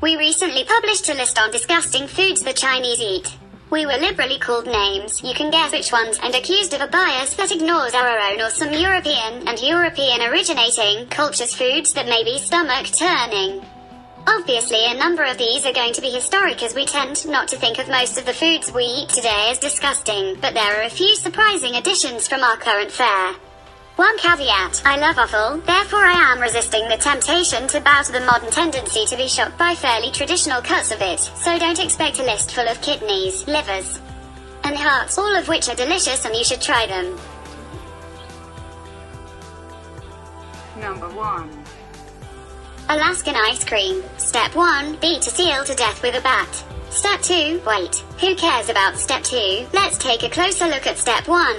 We recently published a list on disgusting foods the Chinese eat. We were liberally called names, you can guess which ones, and accused of a bias that ignores our own or some European and European-originating cultures' foods that may be stomach-turning. Obviously a number of these are going to be historic, as we tend not to think of most of the foods we eat today as disgusting, but there are a few surprising additions from our current fare. One caveat: I love offal, therefore I am resisting the temptation to bow to the modern tendency to be shocked by fairly traditional cuts of it, so don't expect a list full of kidneys, livers, and hearts, all of which are delicious and you should try them. Number 1. Alaskan ice cream. Step 1. Beat a seal to death with a bat. Step 2. Wait, who cares about Step 2? Let's take a closer look at Step 1.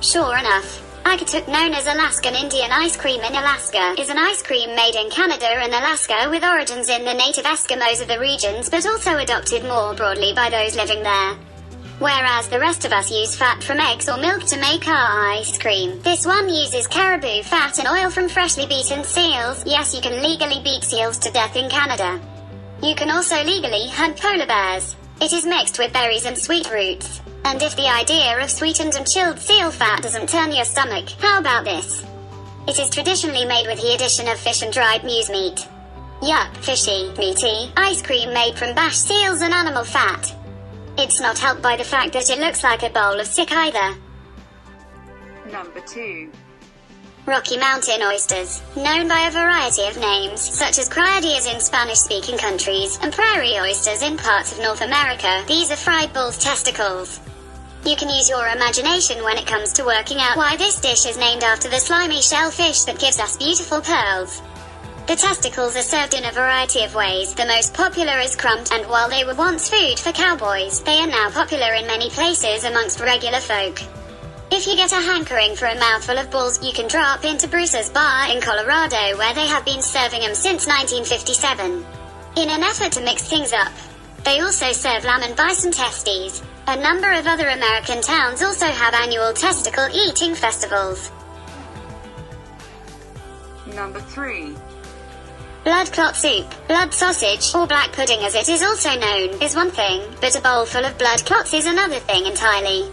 Sure enough, Agatuk, known as Alaskan Indian ice cream in Alaska, is an ice cream made in Canada and Alaska with origins in the native Eskimos of the regions, but also adopted more broadly by those living there. Whereas the rest of us use fat from eggs or milk to make our ice cream, this one uses caribou fat and oil from freshly beaten seals. Yes, you can legally beat seals to death in Canada. You can also legally hunt polar bears. It is mixed with berries and sweet roots. And if the idea of sweetened and chilled seal fat doesn't turn your stomach, how about this? It is traditionally made with the addition of fish and dried moose meat. Yuck, fishy, meaty, ice cream made from bashed seals and animal fat. It's not helped by the fact that it looks like a bowl of sick either. Number 2. Rocky Mountain oysters, known by a variety of names, such as criadillas in Spanish-speaking countries, and prairie oysters in parts of North America. These are fried bull's testicles. You can use your imagination when it comes to working out why this dish is named after the slimy shellfish that gives us beautiful pearls. The testicles are served in a variety of ways. The most popular is crumbed, and while they were once food for cowboys, they are now popular in many places amongst regular folk. If you get a hankering for a mouthful of balls, you can drop into Bruce's Bar in Colorado, where they have been serving them since 1957. In an effort to mix things up, they also serve lamb and bison testes. A number of other American towns also have annual testicle eating festivals. Number 3. Blood clot soup, blood sausage, or black pudding as it is also known, is one thing, but a bowl full of blood clots is another thing entirely.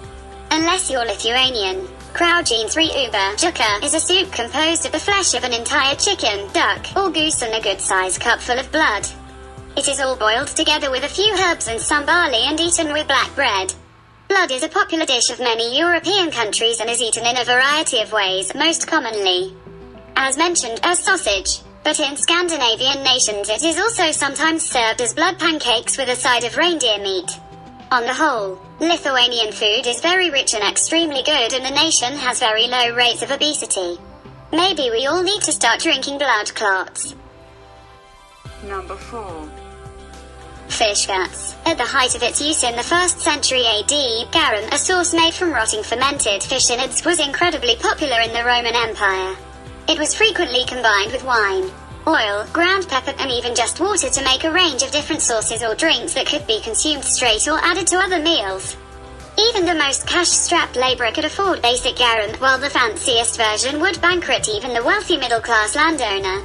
Unless you're Lithuanian. Kraujin 3 Uber Juka is a soup composed of the flesh of an entire chicken, duck, or goose and a good-sized cupful of blood. It is all boiled together with a few herbs and some barley and eaten with black bread. Blood is a popular dish of many European countries and is eaten in a variety of ways, most commonly, as mentioned, as sausage. But in Scandinavian nations it is also sometimes served as blood pancakes with a side of reindeer meat. On the whole, Lithuanian food is very rich and extremely good, and the nation has very low rates of obesity. Maybe we all need to start drinking blood clots. Number 4. Fish guts. At the height of its use in the 1st century AD, garum, a sauce made from rotting fermented fish innards, was incredibly popular in the Roman Empire. It was frequently combined with wine, oil, ground pepper, and even just water to make a range of different sauces or drinks that could be consumed straight or added to other meals. Even the most cash-strapped laborer could afford basic garum, while the fanciest version would bankrupt even the wealthy middle-class landowner.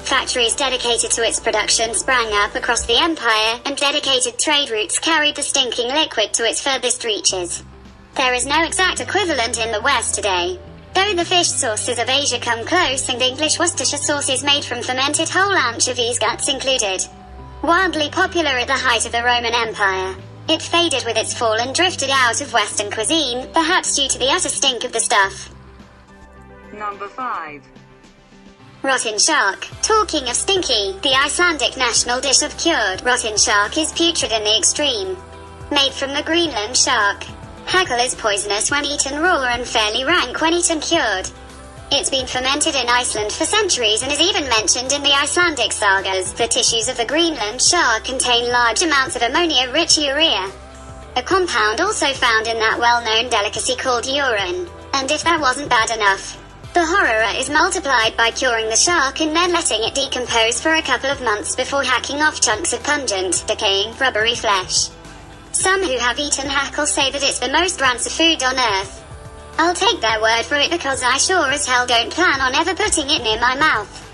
Factories dedicated to its production sprang up across the empire, and dedicated trade routes carried the stinking liquid to its furthest reaches. There is no exact equivalent in the West today, though the fish sauces of Asia come close, and English Worcestershire sauces made from fermented whole anchovies guts included. Wildly popular at the height of the Roman Empire, it faded with its fall and drifted out of Western cuisine, perhaps due to the utter stink of the stuff. Number 5. Rotten shark. Talking of stinky, the Icelandic national dish of cured rotten shark is putrid in the extreme. Made from the Greenland shark, hackle is poisonous when eaten raw and fairly rank when eaten cured. It's been fermented in Iceland for centuries and is even mentioned in the Icelandic sagas. The tissues of the Greenland shark contain large amounts of ammonia-rich urea, a compound also found in that well-known delicacy called urine. And if that wasn't bad enough, the horror is multiplied by curing the shark and then letting it decompose for a couple of months before hacking off chunks of pungent, decaying, rubbery flesh. Some who have eaten hackle say that it's the most rancid food on earth. I'll take their word for it because I sure as hell don't plan on ever putting it near my mouth.